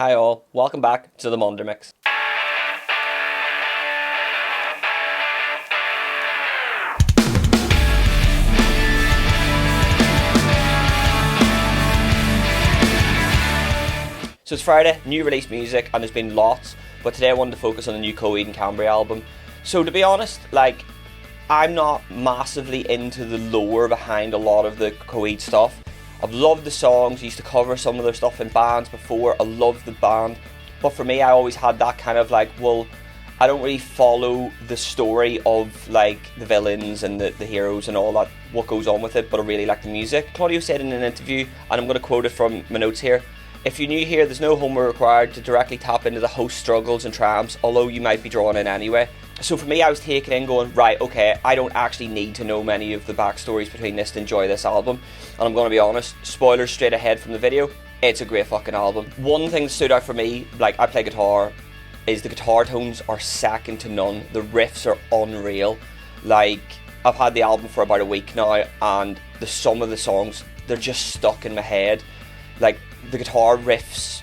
Hi all, welcome back to the Monder Mix. So it's Friday, new release music, and there's been lots, but today I wanted to focus on the new Coheed and Cambria album. So to be honest, I'm not massively into the lore behind a lot of the Coheed stuff. I've loved the songs, used to cover some of their stuff in bands before, I loved the band, but for me I always had that kind of I don't really follow the story of the villains and the heroes and all that, what goes on with it, but I really like the music. Claudio said in an interview, and I'm going to quote it from my notes here, "If you're new here, there's no homework required to directly tap into the host's struggles and triumphs, although you might be drawn in anyway." So for me, I was taken in going, right, okay, I don't actually need to know many of the backstories between this to enjoy this album. And I'm going to be honest, spoilers straight ahead from the video, it's a great fucking album. One thing that stood out for me, I play guitar, is the guitar tones are second to none. The riffs are unreal. I've had the album for about a week now, and some of the songs, they're just stuck in my head. The guitar riffs,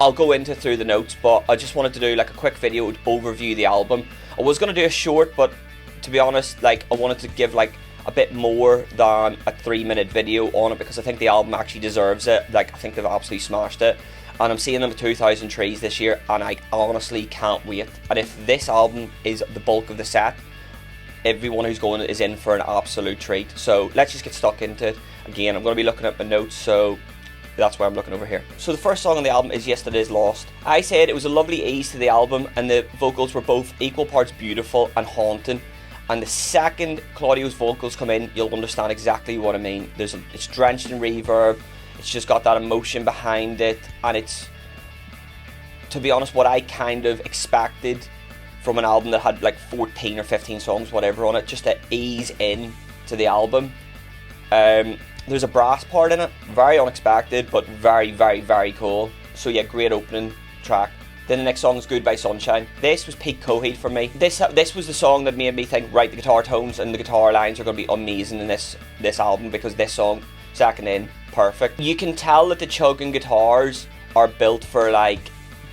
I'll go into through the notes, but I just wanted to do a quick video to overview the album. I was going to do a short, but to be honest, I wanted to give a bit more than a 3-minute video on it, because I think the album actually deserves it. I think they've absolutely smashed it, and I'm seeing them at 2,000 Trees this year, and I honestly can't wait. And if this album is the bulk of the set, everyone who's going is in for an absolute treat. So let's just get stuck into it. Again, I'm going to be looking at my notes, so that's why I'm looking over here. So the first song on the album is Yesterday's Lost. I said it was a lovely ease to the album, and the vocals were both equal parts beautiful and haunting. And the second Claudio's vocals come in, you'll understand exactly what I mean. It's drenched in reverb, it's just got that emotion behind it, and it's, to be honest, what I kind of expected from an album that had 14 or 15 songs, whatever, on it, just to ease in to the album. There's a brass part in it, very unexpected, but very, very, very cool. So yeah, great opening track. Then the next song is Goodbye Sunshine. This was peak Coheed for me. This was the song that made me think, right, the guitar tones and the guitar lines are going to be amazing in this album, because this song, second in, perfect. You can tell that the chugging guitars are built for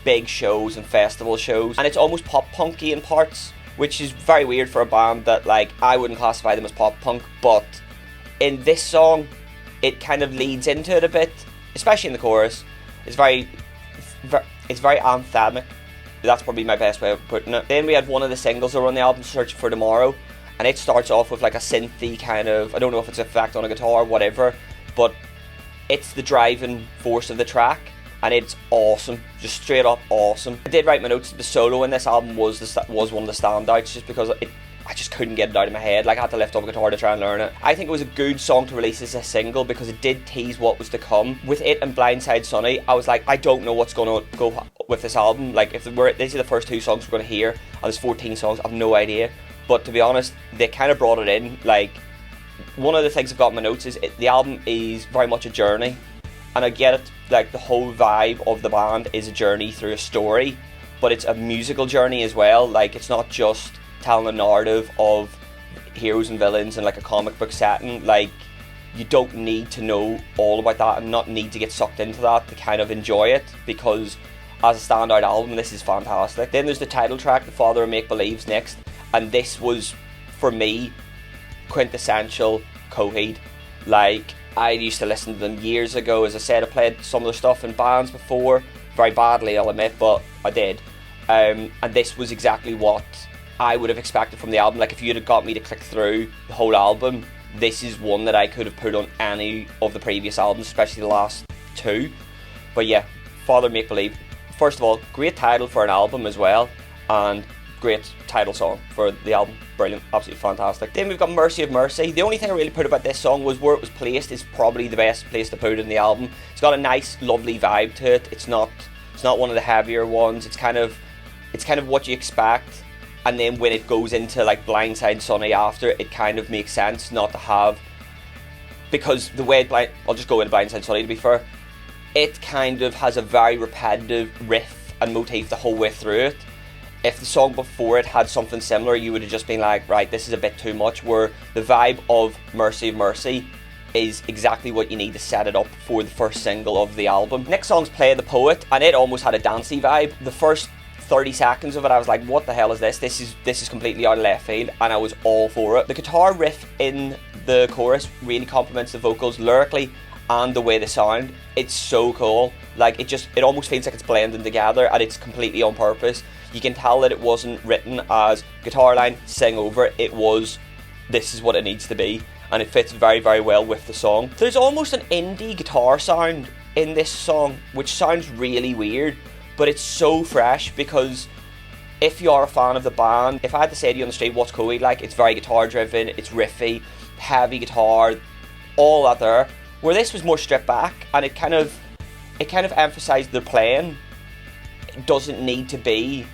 big shows and festival shows, and it's almost pop punky in parts, which is very weird for a band that I wouldn't classify them as pop punk, but in this song it kind of leads into it a bit, especially in the chorus. It's very anthemic. That's probably my best way of putting it. Then we had one of the singles that were on the album, Searching for Tomorrow, and it starts off with a synthy kind of, I don't know if it's an effect on a guitar or whatever, but it's the driving force of the track, and it's awesome, just straight up awesome. I did write my notes that the solo in this album was one of the standouts, just because I just couldn't get it out of my head. I had to lift up a guitar to try and learn it. I think it was a good song to release as a single, because it did tease what was to come. With it and Blindside Sunny, I was I don't know what's going to go with this album. If these are the first 2 songs we're going to hear, and there's 14 songs, I have no idea. But to be honest, they kind of brought it in. One of the things I've got in my notes is the album is very much a journey. And I get it, the whole vibe of the band is a journey through a story, but it's a musical journey as well. It's not just telling a narrative of heroes and villains in a comic book setting. You don't need to know all about that and not need to get sucked into that to kind of enjoy it, because as a standout album, this is fantastic. Then there's the title track, The Father of Make Believe's next, and this was, for me, quintessential Coheed. I used to listen to them years ago. As I said, I played some of their stuff in bands before, very badly I'll admit, but I did. And this was exactly what I would have expected from the album. If you'd have got me to click through the whole album, this is one that I could have put on any of the previous albums, especially the last 2. But yeah, Father Make Believe. First of all, great title for an album as well, and great title song for the album. Brilliant, absolutely fantastic. Then we've got Mercy of Mercy. The only thing I really put about this song was where it was placed is probably the best place to put it in the album. It's got a nice, lovely vibe to it. It's not one of the heavier ones. It's kind of what you expect. And then when it goes into Blindside Sunny after, it kind of makes sense not to have, because the way I'll just go into Blindside Sunny to be fair, it kind of has a very repetitive riff and motif the whole way through it. If the song before it had something similar, you would have just been right, this is a bit too much, where the vibe of Mercy is exactly what you need to set it up for the first single of the album. Next song's Play the Poet, and it almost had a dancey vibe. The first 30 seconds of it, I was like, what the hell is this? This is completely out of left field, and I was all for it. The guitar riff in the chorus really complements the vocals lyrically and the way they sound. It's so cool. Like, it almost feels like it's blending together, and it's completely on purpose. You can tell that it wasn't written as guitar line, sing over. It was, this is what it needs to be, and it fits very, very well with the song. There's almost an indie guitar sound in this song, which sounds really weird, but it's so fresh, because if you are a fan of the band, if I had to say to you on the street, what's Coheed like? It's very guitar driven, it's riffy, heavy guitar, all that there. Where this was more stripped back, and it kind of emphasised the playing. It doesn't need to be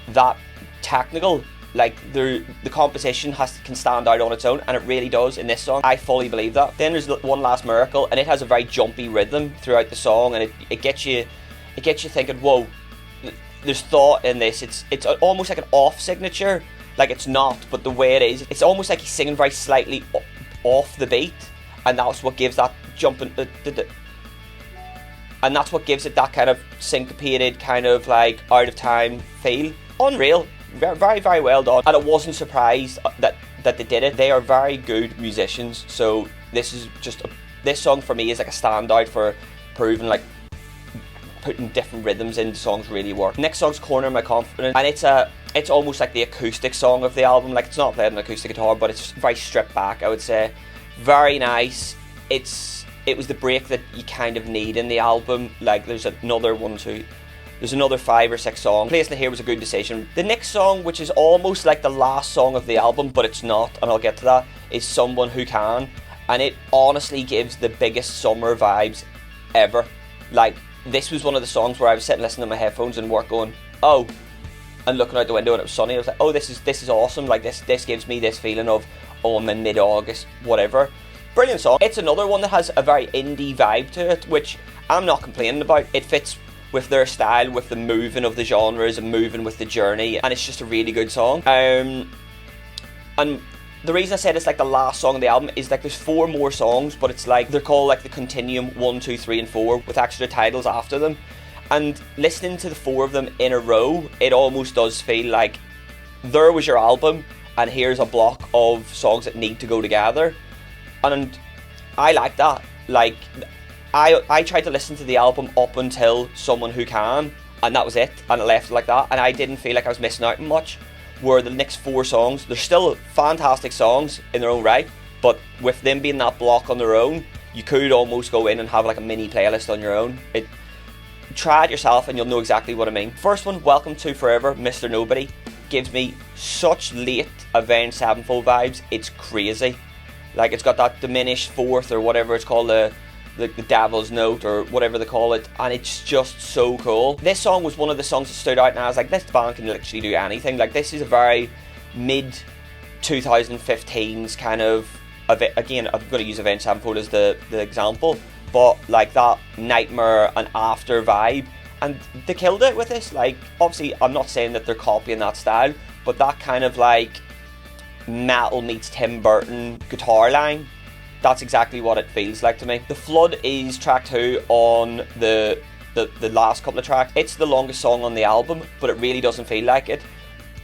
that technical. Like, the composition can stand out on its own, and it really does in this song. I fully believe that. Then there's One Last Miracle, and it has a very jumpy rhythm throughout the song, and it gets you thinking, whoa, there's thought in this. It's almost like an off signature. Like, it's not, but the way it is, it's almost like he's singing very slightly off the beat, and that's what gives that jumping, and that's what gives it that kind of syncopated, kind of like out of time feel. Unreal. Very, very well done, and I wasn't surprised that they did it. They are very good musicians, so this song for me is like a standout for proving like putting different rhythms into songs really work. Next song's Corner My Confidence, and it's almost like the acoustic song of the album. Like, it's not played on acoustic guitar, but it's very stripped back, I would say. Very nice. It was the break that you kind of need in the album. Like, there's another 5 or 6 songs. Placing it here was a good decision. The next song, which is almost like the last song of the album, but it's not, and I'll get to that, is Someone Who Can. And it honestly gives the biggest summer vibes ever. Like, this was one of the songs where I was sitting listening to my headphones in work going, oh, and looking out the window and it was sunny. I was like, oh, this is awesome. Like, this gives me this feeling of, oh, I'm in mid-August, whatever. Brilliant song. It's another one that has a very indie vibe to it, which I'm not complaining about. It fits with their style, with the moving of the genres and moving with the journey, and it's just a really good song. And the reason I said it's like the last song of the album is like there's 4 more songs, but it's like they're called like the Continuum 1, 2, 3 and 4 with extra titles after them. And listening to the 4 of them in a row, it almost does feel like there was your album and here's a block of songs that need to go together. And I like that. Like, I tried to listen to the album up until Someone Who Can, and that was it, and I left it like that, and I didn't feel like I was missing out on much. Where the next 4 songs, they're still fantastic songs in their own right, but with them being that block on their own, you could almost go in and have like a mini playlist on your own. Try it yourself and you'll know exactly what I mean. First one, Welcome to Forever, Mr. Nobody, gives me such late Avenged Sevenfold vibes. It's crazy. Like, it's got that diminished fourth or whatever it's called, the Devil's Note or whatever they call it, and it's just so cool. This song was one of the songs that stood out, and I was like, this band can literally do anything. Like, this is a very mid 2015s kind of, again, I'm going to use Avenged Sevenfold as the example, but like that Nightmare and After vibe, and they killed it with this. Like, obviously I'm not saying that they're copying that style, but that kind of like metal meets Tim Burton guitar line, that's exactly what it feels like to me. The Flood is track 2 on the last couple of tracks. It's the longest song on the album, but it really doesn't feel like it.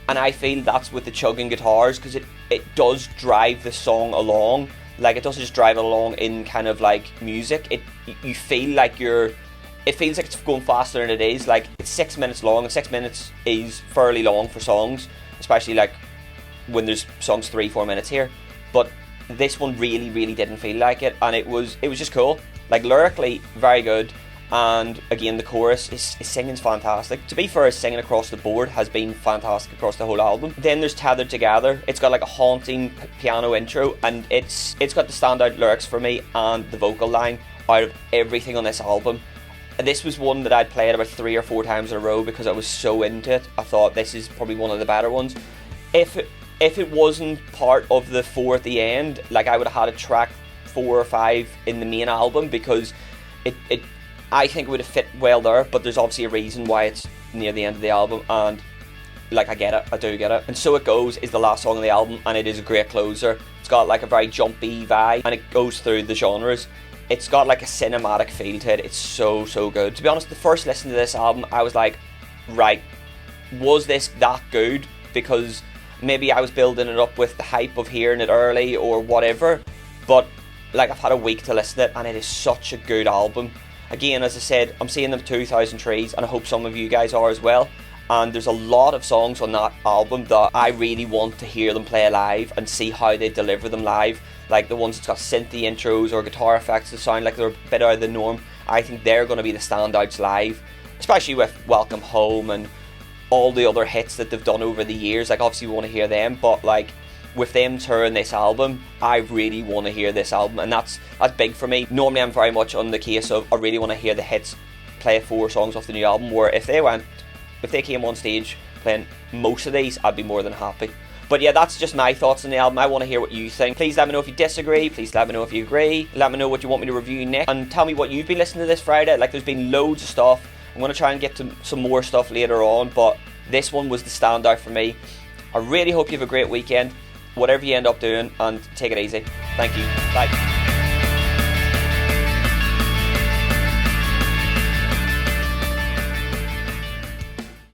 And I feel that's with the chugging guitars, because it does drive the song along. Like, it doesn't just drive it along in kind of like music. You feel like it feels like it's going faster than it is. Like, it's 6 minutes long, and 6 minutes is fairly long for songs, especially like when there's songs 3-4 minutes here. But this one really, really didn't feel like it, and it was just cool. Like, lyrically, very good, and again, the chorus, his singing's fantastic. To be fair, his singing across the board has been fantastic across the whole album. Then there's Tethered Together. It's got like a haunting piano intro, and it's got the standout lyrics for me and the vocal line out of everything on this album. And this was one that I'd played about 3 or 4 times in a row because I was so into it. I thought this is probably one of the better ones. If it wasn't part of the 4 at the end, like, I would have had a track 4 or 5 in the main album, because I think it would have fit well there, but there's obviously a reason why it's near the end of the album, and like, I get it, I do get it. And So It Goes is the last song on the album, and it is a great closer. It's got like a very jumpy vibe, and it goes through the genres. It's got like a cinematic feel to it. It's so good. To be honest, the first listen to this album, I was like, right, was this that good? Because maybe I was building it up with the hype of hearing it early or whatever, but like I've had a week to listen to it, and it is such a good album. Again, as I said, I'm seeing them 2,000 Trees, and I hope some of you guys are as well. And there's a lot of songs on that album that I really want to hear them play live and see how they deliver them live. Like the ones that's got synthy intros or guitar effects that sound like they're a bit out of the norm. I think they're going to be the standouts live, especially with Welcome Home and all the other hits that they've done over the years. Like obviously we want to hear them, but like with them touring this album, I really want to hear this album, and that's big for me. Normally I'm very much on the case of I really want to hear the hits, play 4 songs off the new album, where if they came on stage playing most of these, I'd be more than happy. But yeah, that's just my thoughts on the album. I want to hear what you think. Please let me know if you disagree. Please let me know if you agree. Let me know what you want me to review next. And tell me what you've been listening to this Friday. Like, there's been loads of stuff. I'm going to try and get to some more stuff later on, but this one was the standout for me. I really hope you have a great weekend, whatever you end up doing, and take it easy. Thank you. Bye.